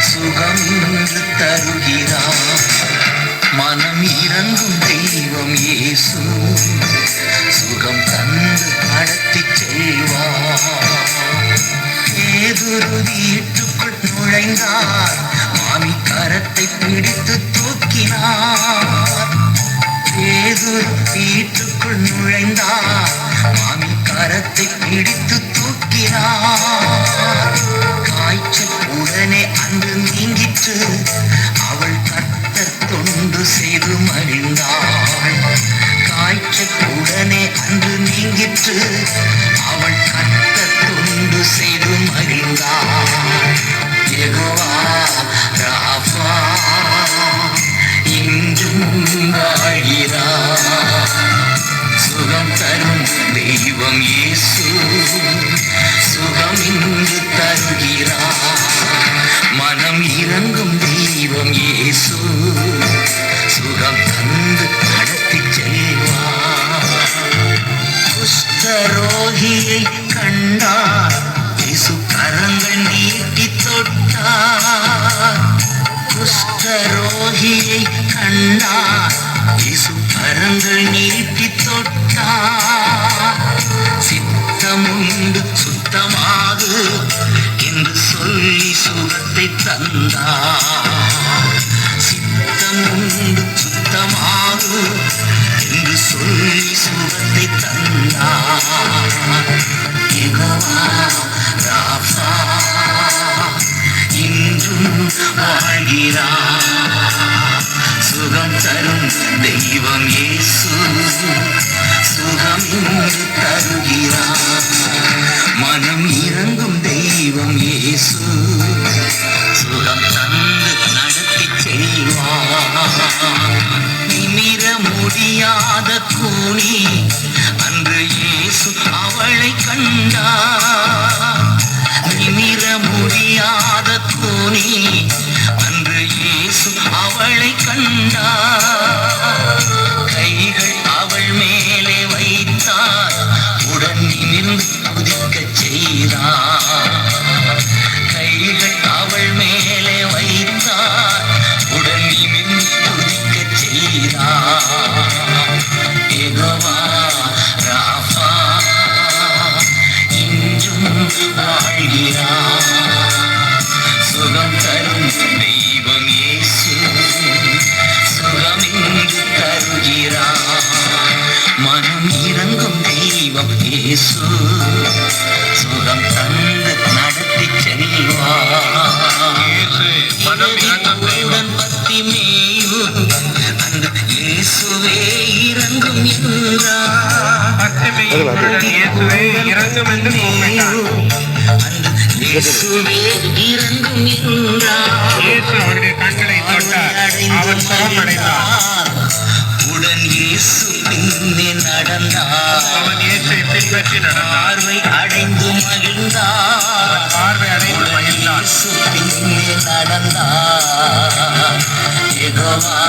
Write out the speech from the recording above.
சுகம் இன்று தருகிறார். மனம் இறங்கும் தெய்வம் இயேசு சுகம் தந்து நடத்தி செல்வார். பேதுரு வீட்டுக்குள் நுழைந்தார், மாமி கரத்தை பிடித்து தூக்கினார். பேதுரு வீட்டுக்குள் நுழைந்தார், மாமி கரத்தை பிடித்து தூக்கினார். காய்ச்சல் உடனே அன்று நீங்கிற்று, அவள் கர்த்தர் தொண்டு செய்து மகிழ்ந்தாள். காய்ச்சல் உடனே அன்று நீங்கிற்று, அவள் கர்த்தர் தொண்டு செய்து மகிழ்ந்தாள். யெகோவா ராஃபா இன்றும் வாழ்கிறார். சுகம் தரும் தெய்வம் இயேசு சுகம் இன்று தருகிறார். மனம் இறங்கும் தெய்வம் இயேசு சுகம் தந்து நடத்தி செல்வார். குஷ்டரோகியை கண்டார், இயேசு கரங்கள் நீட்டி தொட்டார். குஷ்டரோகியை கண்டார், இயேசு கரங்கள் நீட்டி தொட்டார். சித்தமுண்டு சுத்தமாகு என்று சொல்லி சுகத்தை தந்தார். சித்தமுண்டு சுத்தமாகு என்று சொல்லி சுகத்தை தந்தார். யெகோவா ராஃபா இன்றும் வாழ்கிறார். சுகம் தரும் தெய்வம் இயேசு சுகம் இன்று தருகிறார். மனம் இறங்கும் தெய்வம் இயேசு சுகம் தந்து நடத்தி செல்வார். நிமிர முடியாத கூனி அன்று இயேசு அவளை கண்டார். நிமிர முடியாத கூனி அன்று இயேசு அவளை கண்டார். கைகள் அவள் மேலே வைத்தார், உடன் நிமிர்ந்து குதிக்கச் செய்தார். கைகள் அவள் மேலே வைத்தார், உடன் நிமிர்ந்து குதிக்கச் செய்தார். யெகோவா ராஃபா இன்றும் வாழ்கிறார். சுகம் தரும் தெய்வம் இயேசு சுகம் இன்று தருகிறார். மனம் இறங்கும் தெய்வம் இயேசு சுகம் தந்து நடத்தி செல்வார். பத்தி மேயும் அந்த இயேசுவே இறங்கும் என்றார். இயேசுவே இறங்கும் என்று இயேசுவே இறங்கும் என்றார். இயேசு அவருடைய கண்களை தொட்டார், அவர் சுகமடைந்தார். உடன் இயேசு பின்னே நடந்தார். அவன் இயேசுவை பின்பற்றி நடந்தார். பார்வை அடைந்து மகிழ்ந்தார். பார்வை அடைந்து மகிழ்ந்தார். இயேசு பின்னே நடந்தார். யெகோவா